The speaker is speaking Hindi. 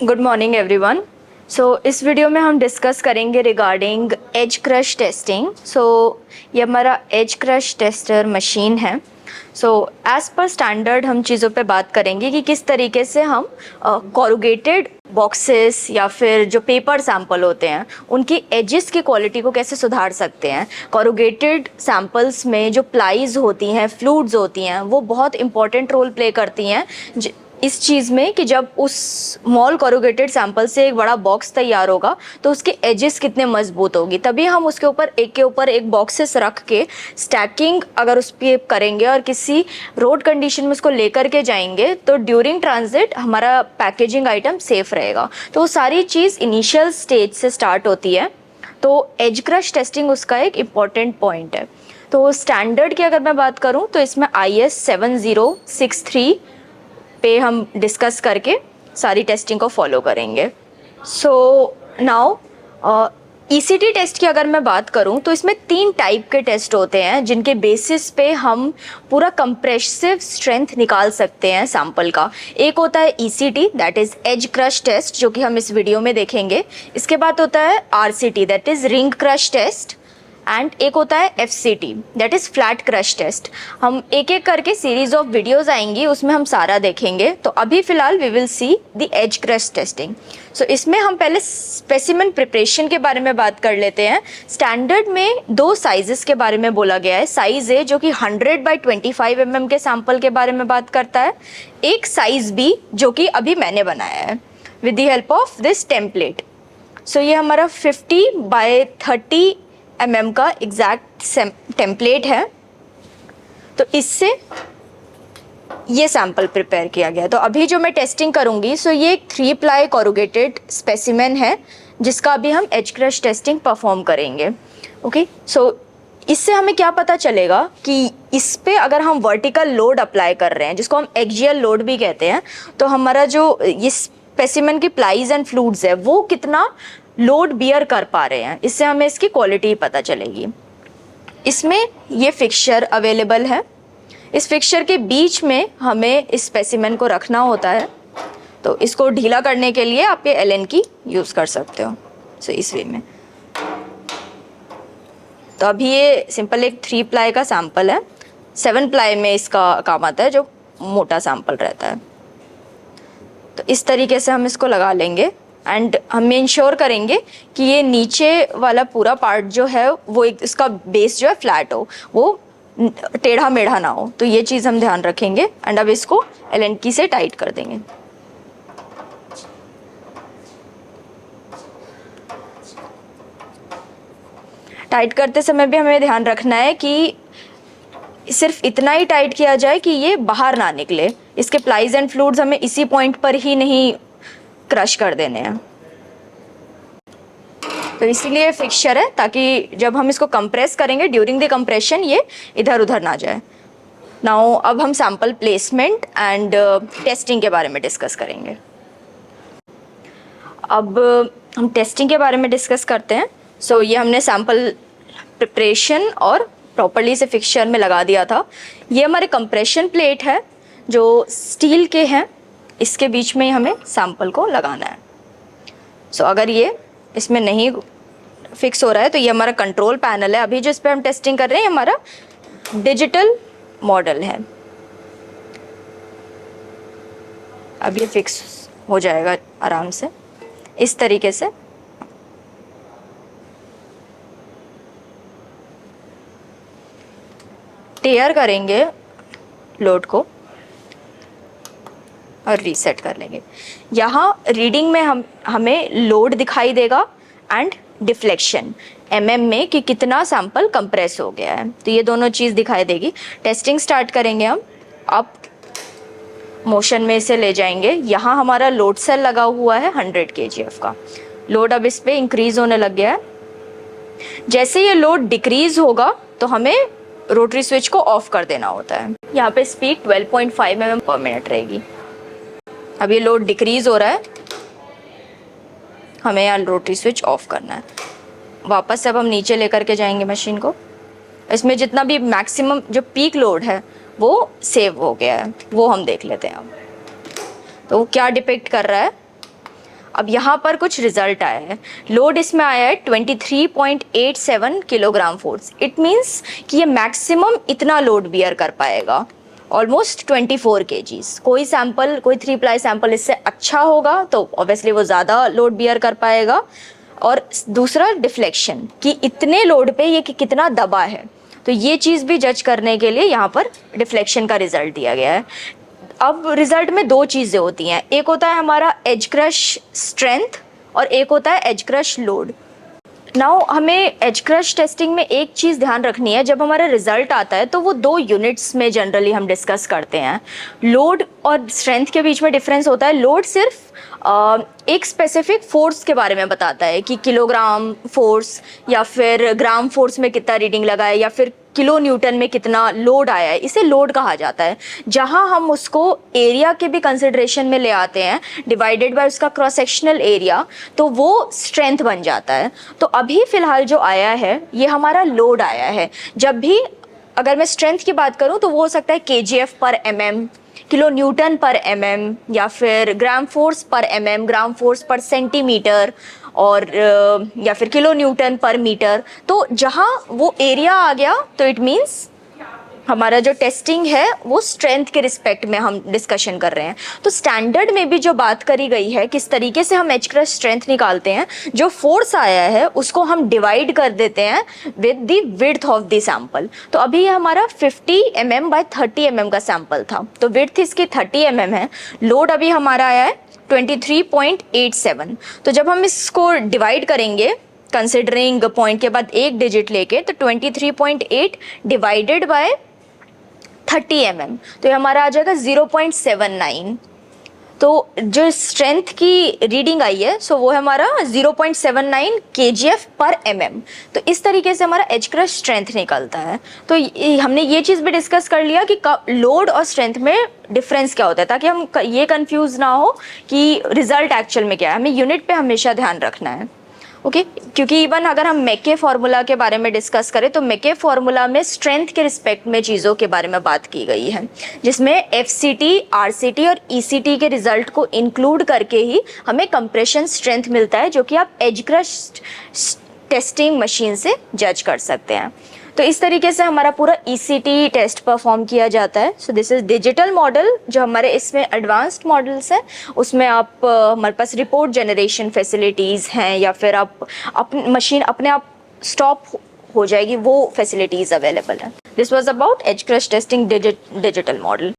Good morning everyone. इस वीडियो में हम डिस्कस करेंगे रिगार्डिंग एज क्रश टेस्टिंग। ये हमारा एज क्रश टेस्टर मशीन है। एज़ पर स्टैंडर्ड हम चीज़ों पे बात करेंगे कि किस तरीके से हम कॉरुगेटेड बॉक्सेस या फिर जो पेपर सैंपल होते हैं उनकी एजेस की क्वालिटी को कैसे सुधार सकते हैं। कॉरुगेटेड सैंपल्स में जो प्लाईज होती हैं, फ्लूइड्स होती हैं, वो बहुत इंपॉर्टेंट रोल प्ले करती हैं इस चीज़ में कि जब उस स्मॉल कॉरुगेटेड सैंपल से एक बड़ा बॉक्स तैयार होगा तो उसके एजेस कितने मजबूत होगी, तभी हम उसके ऊपर एक के ऊपर एक बॉक्सेस रख के स्टैकिंग अगर उस पर करेंगे और किसी रोड कंडीशन में उसको लेकर के जाएंगे तो ड्यूरिंग ट्रांजिट हमारा पैकेजिंग आइटम सेफ रहेगा। तो वो सारी चीज़ इनिशियल स्टेज से स्टार्ट होती है। तो एज क्रश टेस्टिंग उसका एक इम्पॉर्टेंट पॉइंट है। तो स्टैंडर्ड की अगर मैं बात करूँ तो इसमें IS 7063 पे हम डिस्कस करके सारी टेस्टिंग को फॉलो करेंगे। नाउ ECT टेस्ट की अगर मैं बात करूं तो इसमें 3 टाइप के टेस्ट होते हैं जिनके बेसिस पे हम पूरा कंप्रेसिव स्ट्रेंथ निकाल सकते हैं सैंपल का। एक होता है ECT that is edge crush test, जो कि हम इस वीडियो में देखेंगे। इसके बाद होता है RCT that is ring crush test, and एक होता है FCT that is flat crush test. हम एक एक करके सीरीज ऑफ वीडियोस आएंगी, उसमें हम सारा देखेंगे। तो अभी फ़िलहाल we will see the edge crush testing. इसमें हम पहले स्पेसिमेन प्रिपरेशन के बारे में बात कर लेते हैं। स्टैंडर्ड में 2 साइजेस के बारे में बोला गया है। साइज़ A जो कि 100/25 mm के सैंपल के बारे में बात करता है, एक साइज़ B जो कि अभी मैंने बनाया है with the help of this template. ये हमारा 50/30 mm का एग्जैक्ट टेम्पलेट है। तो इससे ये सैंपल प्रिपेयर किया गया। तो अभी जो मैं टेस्टिंग करूंगी ये एक 3 प्लाई कॉरुगेटेड स्पेसिमेन है जिसका अभी हम एज क्रश टेस्टिंग परफॉर्म करेंगे। ओके, इससे हमें क्या पता चलेगा कि इस पे अगर हम वर्टिकल लोड अप्लाई कर रहे हैं जिसको हम एक्सियल लोड भी कहते हैं, तो हमारा जो ये स्पेसिमेन की प्लाईज एंड फ्लूइड्स है वो कितना लोड बियर कर पा रहे हैं। इससे हमें इसकी क्वालिटी पता चलेगी। इसमें ये फिक्सचर अवेलेबल है। इस फिक्सचर के बीच में हमें इस स्पेसिमेन को रखना होता है। तो इसको ढीला करने के लिए आप ये Allen की यूज़ कर सकते हो। इस वे में तो अभी ये सिंपल एक 3 प्लाई का सैंपल है। 7 प्लाई में इसका काम आता है जो मोटा सैंपल रहता है। तो इस तरीके से हम इसको लगा लेंगे एंड हम इंश्योर करेंगे कि ये नीचे वाला पूरा पार्ट जो है वो इसका बेस जो है फ्लैट हो, वो टेढ़ा मेढ़ा ना हो। तो ये चीज़ हम ध्यान रखेंगे एंड अब इसको Allen की से टाइट कर देंगे। टाइट करते समय भी हमें ध्यान रखना है कि सिर्फ इतना ही टाइट किया जाए कि ये बाहर ना निकले। इसके प्लाईज एंड फ्लूइड्स हमें इसी पॉइंट पर ही नहीं क्रश कर देने हैं। तो इसीलिए फिक्सचर है ताकि जब हम इसको कंप्रेस करेंगे ड्यूरिंग द कंप्रेशन ये इधर उधर ना जाए। नाउ अब हम सैंपल प्लेसमेंट एंड टेस्टिंग के बारे में डिस्कस करेंगे। अब हम टेस्टिंग के बारे में डिस्कस करते हैं। ये हमने सैंपल प्रिपरेशन और प्रॉपर्ली से फिक्सचर में लगा दिया था। ये हमारे कंप्रेशन प्लेट है जो स्टील के हैं, इसके बीच में ही हमें सैंपल को लगाना है। अगर ये इसमें नहीं फिक्स हो रहा है तो ये हमारा कंट्रोल पैनल है। अभी जिस पे हम टेस्टिंग कर रहे हैं हमारा डिजिटल मॉडल है। अब ये फिक्स हो जाएगा आराम से इस तरीके से। टेयर करेंगे लोड को और रीसेट कर लेंगे। यहाँ रीडिंग में हमें लोड दिखाई देगा एंड डिफ्लेक्शन mm में कि कितना सैंपल कंप्रेस हो गया है। तो ये दोनों चीज़ दिखाई देगी। टेस्टिंग स्टार्ट करेंगे हम। अब मोशन में इसे ले जाएंगे। यहाँ हमारा लोड सेल लगा हुआ है 100 kgf का। लोड अब इस पर इंक्रीज होने लग गया है। जैसे ये लोड डिक्रीज होगा तो हमें रोटरी स्विच को ऑफ कर देना होता है। यहाँ पे स्पीड 12.5 mm पर मिनट रहेगी। अब ये लोड डिक्रीज हो रहा है, हमें यहाँ रोटरी स्विच ऑफ करना है। वापस से अब हम नीचे लेकर के जाएंगे मशीन को। इसमें जितना भी मैक्सिमम जो पीक लोड है वो सेव हो गया है, वो हम देख लेते हैं अब। तो वो क्या डिपिक्ट कर रहा है, अब यहाँ पर कुछ रिजल्ट आया है, लोड इसमें आया है 23.87 किलोग्राम फोर्स। इट मीन्स कि ये मैक्सिमम इतना लोड बियर कर पाएगा, ऑलमोस्ट 24 kgs। कोई सैंपल, कोई 3 प्लाई सैंपल इससे अच्छा होगा तो ऑब्वियसली वो ज़्यादा लोड बियर कर पाएगा। और दूसरा डिफ्लेक्शन, कि इतने लोड पे ये कितना दबा है, तो ये चीज़ भी जज करने के लिए यहाँ पर डिफ्लेक्शन का रिजल्ट दिया गया है। अब रिजल्ट में दो चीज़ें होती हैं, एक होता है हमारा एज क्रश स्ट्रेंथ और एक होता है एज क्रश लोड। नाउ हमें एज क्रश टेस्टिंग में एक चीज़ ध्यान रखनी है, जब हमारा रिजल्ट आता है तो वो 2 यूनिट्स में जनरली हम डिस्कस करते हैं। लोड और स्ट्रेंथ के बीच में डिफरेंस होता है। लोड सिर्फ एक स्पेसिफिक फोर्स के बारे में बताता है कि किलोग्राम फोर्स या फिर ग्राम फोर्स में कितना रीडिंग लगा है या फिर किलो न्यूटन में कितना लोड आया है, इसे लोड कहा जाता है। जहां हम उसको एरिया के भी कंसिडरेशन में ले आते हैं, डिवाइडेड बाय उसका क्रॉस सेक्शनल एरिया, तो वो स्ट्रेंथ बन जाता है। तो अभी फ़िलहाल जो आया है ये हमारा लोड आया है। जब भी अगर मैं स्ट्रेंथ की बात करूं तो वो हो सकता है kgf पर mm, किलो न्यूटन पर mm, या फिर ग्राम फोर्स पर mm, ग्राम फोर्स पर सेंटीमीटर, और या फिर किलो न्यूटन पर मीटर। तो जहाँ वो एरिया आ गया तो इट मीन्स हमारा जो टेस्टिंग है वो स्ट्रेंथ के रिस्पेक्ट में हम डिस्कशन कर रहे हैं। तो स्टैंडर्ड में भी जो बात करी गई है किस तरीके से हम एज क्रश स्ट्रेंथ निकालते हैं, जो फोर्स आया है उसको हम डिवाइड कर देते हैं with the width of the sample. तो अभी ये हमारा 50 mm बाय 30 mm का सैंपल था, तो विड्थ इसकी 30 mm है। लोड अभी हमारा आया है 23.87। तो जब हम इसको डिवाइड करेंगे कंसिडरिंग पॉइंट के बाद एक डिजिट लेके, तो 23.8 डिवाइडेड बाय 30 mm, तो ये हमारा आ जाएगा 0.79। तो जो स्ट्रेंथ की रीडिंग आई है सो वो है हमारा 0.79 kgf पर mm। तो इस तरीके से हमारा एज क्रश स्ट्रेंथ निकलता है। तो हमने ये चीज़ भी डिस्कस कर लिया कि लोड और स्ट्रेंथ में डिफरेंस क्या होता है, ताकि हम ये कंफ्यूज ना हो कि रिजल्ट एक्चुअल में क्या है। हमें यूनिट पे हमेशा ध्यान रखना है, ओके क्योंकि इवन अगर हम मैके फार्मूला के बारे में डिस्कस करें तो मैके फार्मूला में स्ट्रेंथ के रिस्पेक्ट में चीज़ों के बारे में बात की गई है, जिसमें FCT, RCT और ECT के रिजल्ट को इंक्लूड करके ही हमें कंप्रेशन स्ट्रेंथ मिलता है, जो कि आप एज क्रश टेस्टिंग मशीन से जज कर सकते हैं। तो इस तरीके से हमारा पूरा ECT टेस्ट परफॉर्म किया जाता है। So this is digital model. जो हमारे इसमें एडवांस्ड मॉडल्स हैं उसमें आप हमारे पास रिपोर्ट जनरेशन फैसिलिटीज़ हैं, या फिर आप मशीन अपने आप स्टॉप हो जाएगी, वो फैसिलिटीज़ अवेलेबल हैं। This was about edge crush testing digital model.